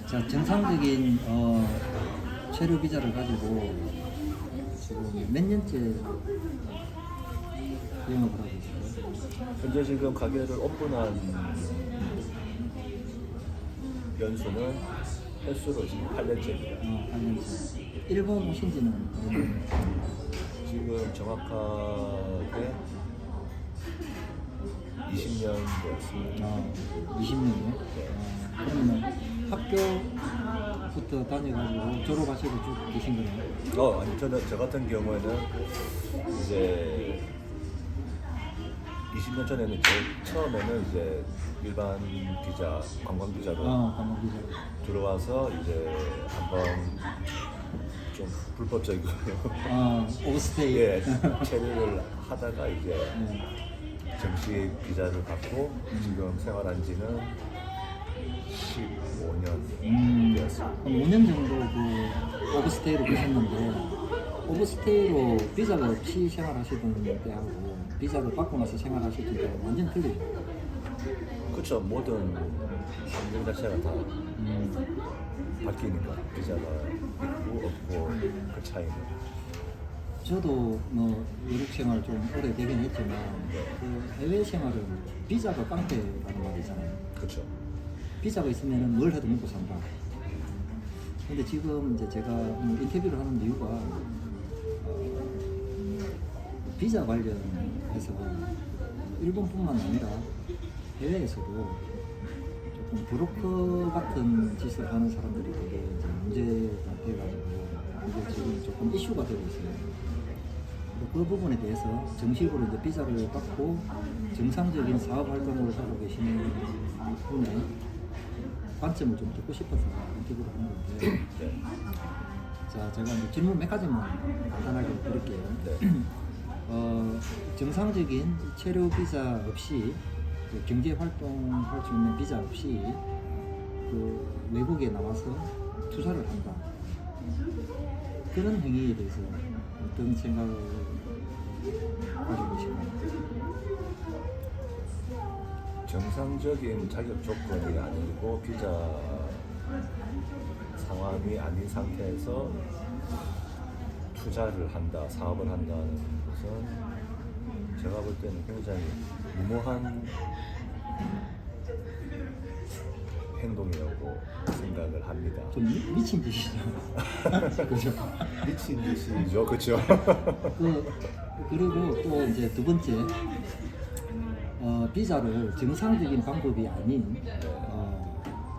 자, 정상적인 체류 비자를 가지고 지금 몇 년째 영업을 하고 있어요? 현재 지금 가게를 오픈한 연수는 횟수로 지금 8년째입니다. 8년째. 일본 오신 지는 몇 년? 지금 정확하게 20년 되었습니다. 20년이요? 그러면 학교부터 다녀가지고 졸업하시고 쭉 계신 거네요? 아니 저 같은 경우에는 이제 20년 전에는 처음에는 이제 일반 비자, 관광 비자로 관광 비자. 들어와서 이제 한번 좀 불법적이고 오버스테이. 예, 체류를 하다가 이제 네. 정식 비자를 받고 지금 생활한 지는 15년 되었습니다. 한 5년 정도 그 오버스테이로 계셨는데 오버스테이로 비자가 없이 생활하시던 때하고 비자를 받고 나서 생활하시던 때하고 완전 틀리죠. 그렇죠. 모든 환경 자체가 다 바뀌니까 비자가 있고 없고 그 차이는. 저도 뭐 외국 생활 좀 오래 되긴 했지만 그 해외 생활은 비자가 깡패라는 말이 있잖아요. 그렇죠. 비자가 있으면 뭘 해도 먹고 산다. 근데 지금 이제 제가 인터뷰를 하는 이유가 비자 관련해서 일본뿐만 아니라 해외에서도 조금 브로커 같은 짓을 하는 사람들이 되게 이제 문제가 돼가지고 이게 지금 조금 이슈가 되고 있어요. 그 부분에 대해서 정식으로 이제 비자를 받고 정상적인 사업 활동을 하고 계시는 분의 관점을 좀 듣고 싶어서 인터뷰를 하는 건데, 네. 자, 제가 이제 질문 몇 가지만 간단하게 드릴게요. 네. 정상적인 체류 비자 없이 그 경제 활동할 수 있는 비자 없이 그 외국에 나와서 투자를 한다. 그런 행위에 대해서 어떤 생각을 가지고 계신가요? 정상적인 자격 조건이 아니고 비자 상황이 아닌 상태에서 투자를 한다, 사업을 한다는 것은 제가 볼 때는 굉장히 무모한 행동이라고 생각을 합니다. 좀 미친 짓이죠. 그죠? 미친 짓이죠, 그렇죠? 그리고 또 이제 두 번째, 비자를 정상적인 방법이 아닌,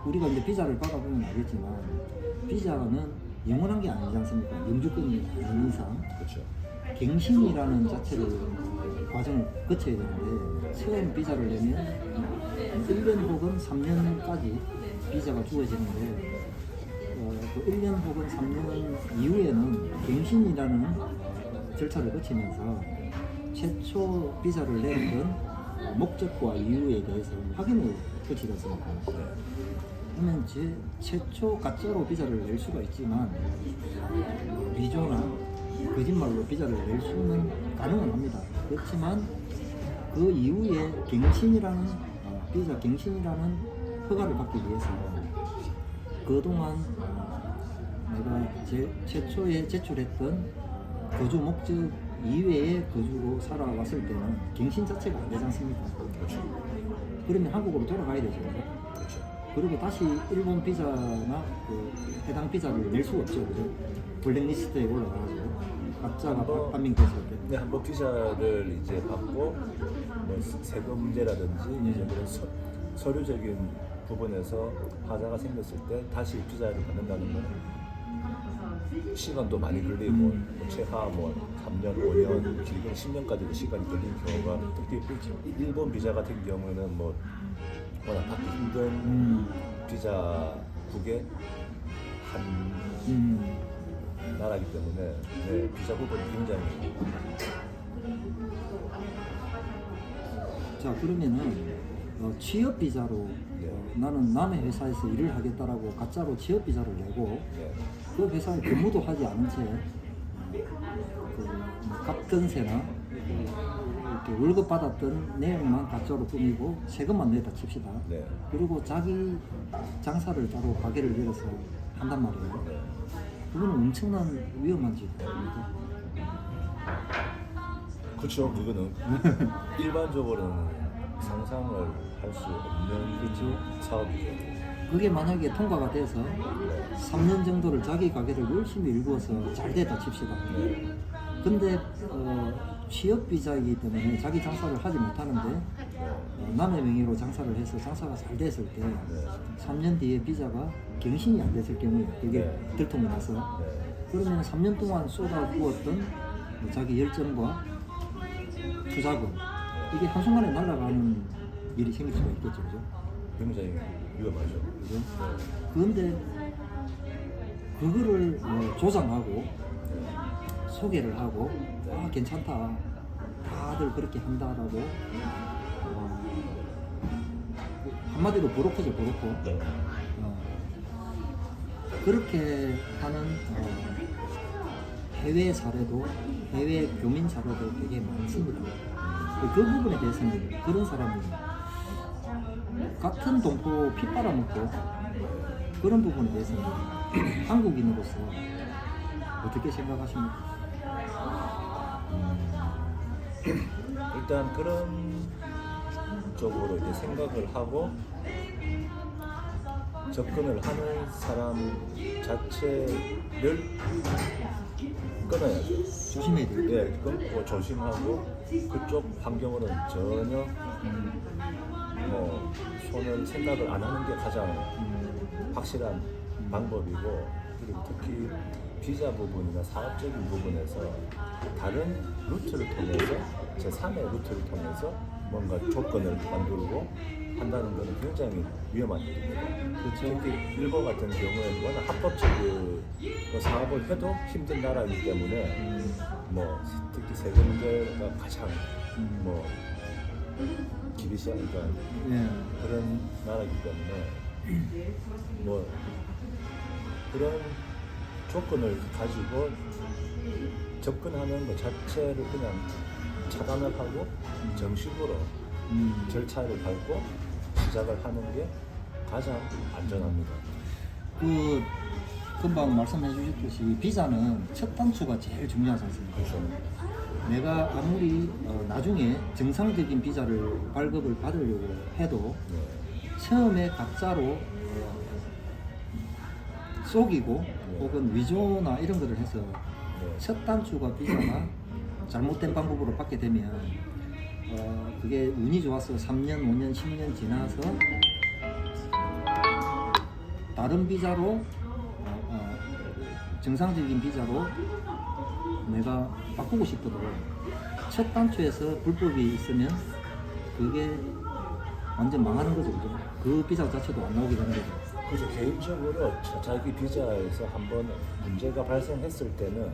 우리가 이제 비자를 받아보면 알겠지만, 비자는 영원한 게 아니지 않습니까? 영주권이 아닌 이상. 그렇죠. 갱신이라는 자체를 과정을 거쳐야 되는데, 처음 비자를 내면 1년 혹은 3년까지 비자가 주어지는데, 그 1년 혹은 3년 이후에는 갱신이라는 절차를 거치면서 최초 비자를 냈던 목적과 이유에 대해서 확인을 거치지 않습니까? 그러면 최초 가짜로 비자를 낼 수가 있지만 위조나 거짓말로 비자를 낼 수는 가능은 합니다. 그렇지만 그 이후에 갱신이라는 비자 갱신이라는 허가를 받기 위해서 그동안 내가 최초에 제출했던 거주 목적 이외에 거주고 살아왔을 때는 갱신 자체가 안 되지 않습니까? 그렇죠. 그러면 한국으로 돌아가야 되죠. 그렇죠. 그리고 다시 일본 비자나 그 해당 비자를 낼 수가 없죠. 그죠? 블랙리스트에 올라가가지고 가짜가 판명됐을 때. 네, 한번 비자를 이제 받고 뭐 세금 문제라든지 이제 그런 서류적인 부분에서 하자가 생겼을 때 다시 비자를 받는다는 건 시간도 많이 걸리고 뭐 최하 뭐 3년, 5년, 길게는 10년까지도 시간이 걸리는 경우가 특히 일본 비자 같은 경우에는 뭐 워낙 받기 힘든 비자국의 한 나라이기 때문에 네, 비자 부분이 굉장히 자, 그러면은 취업 비자로 나는 남의 회사에서 일을 하겠다라고 가짜로 취업 비자를 내고 네. 그 회사에 근무도 하지 않은 채 그 갑근세나 이렇게 월급 받았던 내용만 가짜로 꾸미고 세금만 내다 칩시다. 네. 그리고 자기 장사를 따로 가게를 열어서 한단 말이에요. 네. 그거는 엄청난 위험한 짓입니다. 그렇죠. 그거는 일반적으로는 상상을 할 수 없는 그렇죠. 사업이죠. 그게 만약에 통과가 돼서 3년 정도를 자기 가게를 열심히 일구어서 잘 됐다 칩시다. 네. 근데 취업 비자이기 때문에 자기 장사를 하지 못하는데 남의 명의로 장사를 해서 장사가 잘 됐을 때 네. 3년 뒤에 비자가 갱신이 안 됐을 경우에 그게 네. 들통이 나서 네. 그러면 3년 동안 쏟아부었던 자기 열정과 투자금 이게 한순간에 날아가는 일이 생길 수가 있겠죠, 그죠? 굉장히 위험하죠. 그죠? 그런데 그거를 조장하고 소개를 하고 아 괜찮다 다들 그렇게 한다라고 한마디로 브로커죠, 브로커. 네. 그렇게 하는 해외 사례도 해외 교민 사례도 되게 많습니다. 그 부분에 대해서는 그런 사람이 같은 동포 피 빨아먹고 그런 부분에 대해서는 한국인으로서 어떻게 생각하십니까? 일단 그런 쪽으로 이제 생각을 하고 접근을 하는 사람 자체를 끊어야죠. 조심해야 돼요. 예, 끊고 조심하고 그쪽 환경으로는 전혀 손을 생각을 안 하는 게 가장 확실한 방법이고, 그리고 특히 비자 부분이나 사업적인 부분에서 다른 루트를 통해서 제3의 루트를 통해서 뭔가 조건을 만들고 한다는 것은 굉장히 위험한 일입니다. 그렇죠. 특히 일본 같은 경우에는 워낙 합법적으로 사업을 해도 힘든 나라이기 때문에 뭐 특히 세금 문제가 가장 뭐 기비시하니까 예. 그런 나라이기 때문에 뭐 그런 조건을 가지고 접근하는 것 자체를 그냥 차단을 하고 정식으로 절차를 밟고 시작을 하는 게 가장 안전합니다. 그 금방 말씀해 주셨듯이 비자는 첫 단추가 제일 중요하지 않습니까? 그래서 내가 아무리 나중에 정상적인 비자를 발급을 받으려고 해도 처음에 가짜로 속이고 혹은 위조나 이런 것을 해서 첫 단추가 비자가 잘못된 방법으로 받게 되면 그게 운이 좋아서 3년, 5년, 10년 지나서 다른 비자로 정상적인 비자로 내가 바꾸고 싶어도 첫 단추에서 불법이 있으면 그게 완전 망하는 거죠, 그죠? 그 비자 자체도 안 나오게 되는 거죠. 그래서 개인적으로 자기 비자에서 한번 문제가 발생했을 때는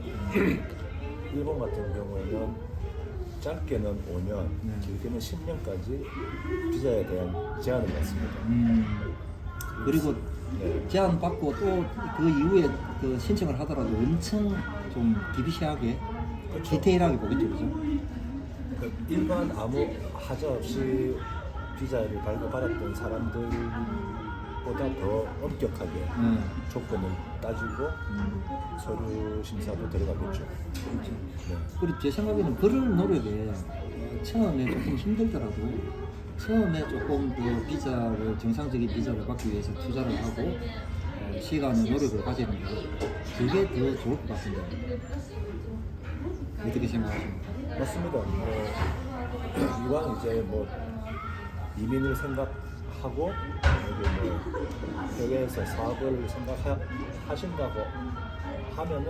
일본 같은 경우에는 짧게는 5년, 길게는 10년까지 비자에 대한 제한을 받습니다. 그리고 네. 제안 받고 또 그 이후에 그 신청을 하더라도 엄청 좀 기비시하게 그렇죠. 디테일하게 보겠죠, 그죠? 그 일반 아무 하자 없이 비자를 발급받았던 사람들보다 더 엄격하게 조건을 따지고 서류 심사도 들어가겠죠. 그렇죠. 네. 그리고 제 생각에는 그런 노력에 처음에 조금 힘들더라도 처음에 조금 그 비자를 정상적인 비자를 받기 위해서 투자를 하고 시간과 노력을 가지는 게 그게 더 좋을 것 같습니다. 어떻게 생각하십니까? 맞습니다. 이왕 이제 뭐 이민을 생각하고 여기 뭐 해외에서 사업을 생각하신다고 하면은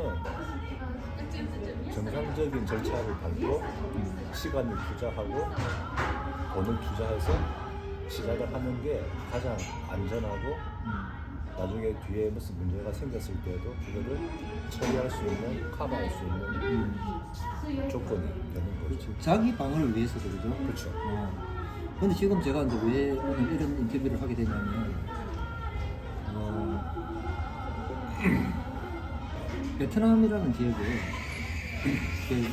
정상적인 절차를 밟고 시간을 투자하고 돈을 투자해서 시작을 하는 게 가장 안전하고 나중에 뒤에 무슨 문제가 생겼을 때도 그거를 처리할 수 있는, 커버할 수 있는 조건이 되는 거죠. 그렇죠. 자기 방어를 위해서도 그죠? 그렇죠. 근데 지금 제가 이제 왜 이런 인터뷰를 하게 되냐면 베트남이라는 지역에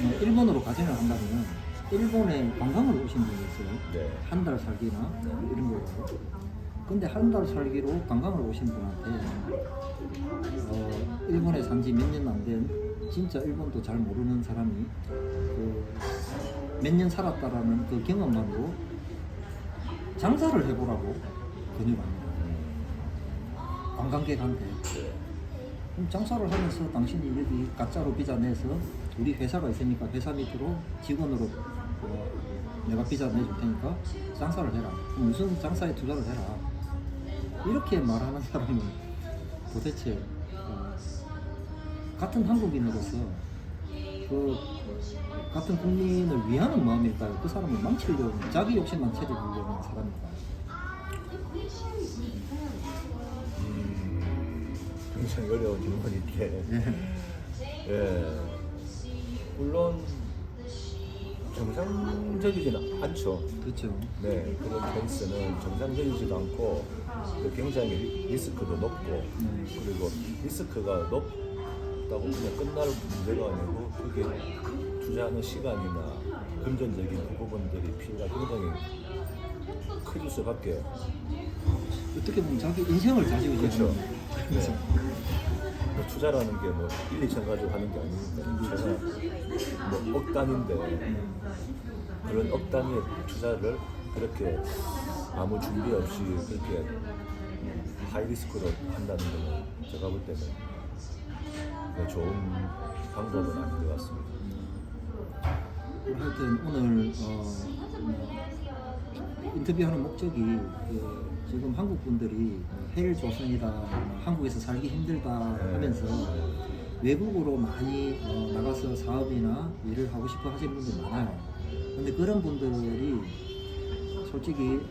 뭐 일본으로 가정을 한다면 일본에 관광을 오신 분이 있어요. 네. 한 달 살기나 이런 거. 근데 한 달 살기로 관광을 오신 분한테 일본에 산지 몇 년 안 된 진짜 일본도 잘 모르는 사람이 몇 년 살았다라는 그 경험만으로 장사를 해보라고 권유를 합니다. 관광객한테. 그럼 장사를 하면서 당신이 여기 가짜로 비자 내서 우리 회사가 있으니까 회사 밑으로 직원으로 내가 비자 내줄 테니까 장사를 해라. 그럼 무슨 장사에 투자를 해라. 이렇게 말하는 사람은 도대체 같은 한국인으로서 그 같은 국민을 위하는 마음일까요? 그 사람을 망치려고 자기 욕심만 채워주려는 사람일까요? 굉장히 어려운 질문인데 예. 물론 정상적이지는 않죠. 그렇죠. 네, 그런 케이스는 정상적이지도 않고 굉장히 리스크도 높고 그리고 리스크가 높다고 그냥 끝날 문제가 아니고 그게 투자하는 시간이나 금전적인 그 부분들이 필요가 굉장히 클 수밖에. 어떻게 보면 자기 인생을 가지고 그렇죠. 그래서 뭐 투자라는 게 뭐 1, 2천 가지고 하는 게 아니니까 제가 뭐억 단위인데 그런 억 단위의 투자를 그렇게 아무 준비 없이 그렇게 하이 리스크로 한다는 거는 제가 볼 때는 좋은 방법은 아닌 것 같습니다. 하여튼 오늘 인터뷰하는 목적이 지금 한국 분들이 헬 조선이다, 한국에서 살기 힘들다 하면서 외국으로 많이 나가서 사업이나 일을 하고 싶어 하시는 분들 많아요. 근데 그런 분들이 솔직히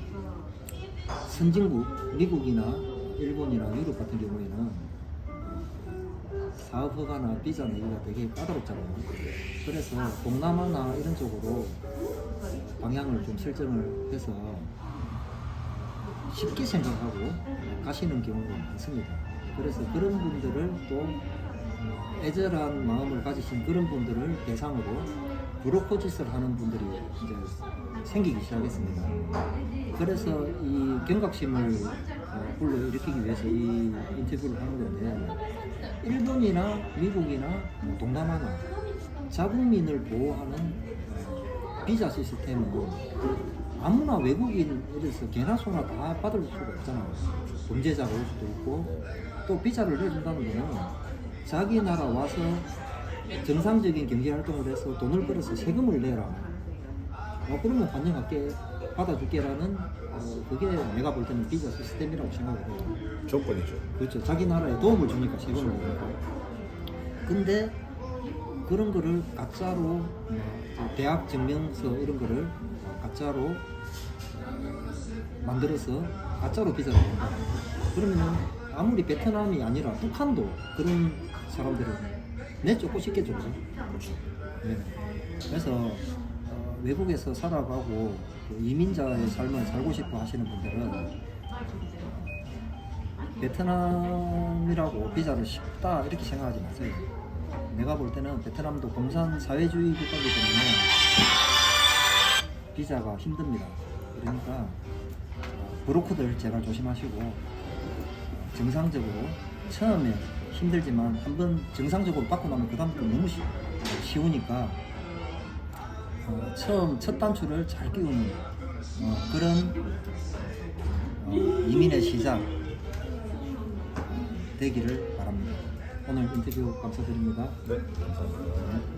선진국, 미국이나 일본이나 유럽 같은 경우에는 사업 허가나 비자 내기가 되게 까다롭잖아요. 그래서 동남아나 이런 쪽으로 방향을 좀 설정을 해서 쉽게 생각하고 가시는 경우가 많습니다. 그래서 그런 분들을 또 애절한 마음을 가지신 그런 분들을 대상으로 브로커 짓을 하는 분들이 이제 생기기 시작했습니다. 그래서 이 경각심을 불러일으키기 위해서 이 인터뷰를 하는 건데, 일본이나 미국이나 동남아나 자국민을 보호하는 비자 시스템은 아무나 외국인 이래서 개나 소나 다 받을 수가 없잖아요. 범죄자가 올 수도 있고, 또 비자를 내준다는 거는 자기 나라 와서 정상적인 경제 활동을 해서 돈을 벌어서 세금을 내라. 그러면 환영할게, 받아줄게라는 그게 내가 볼 때는 비자 시스템이라고 생각을 해요. 조건이죠. 그렇죠. 자기 나라에 도움을 주니까 세금을 내니까. 근데 그런 거를 가짜로 대학 증명서 이런 거를 가짜로 만들어서 가짜로 비자를 낸다. 그러면 아무리 베트남이 아니라 북한도 그런 사람들을 내쫓고 싶겠죠. 그렇죠. 네. 그래서 외국에서 살아가고 이민자의 삶을 살고 싶어 하시는 분들은 베트남이라고 비자를 쉽다 이렇게 생각하지 마세요. 내가 볼 때는 베트남도 공산 사회주의 국가이기 때문에 비자가 힘듭니다. 그러니까 브로커들 제발 조심하시고 정상적으로 처음에 힘들지만 한번 정상적으로 받고 나면 그 다음부터 너무 쉬우니까 처음 첫 단추를 잘 끼우는 그런 이민의 시작 되기를 바랍니다. 오늘 인터뷰 감사드립니다. 네, 감사합니다. 네.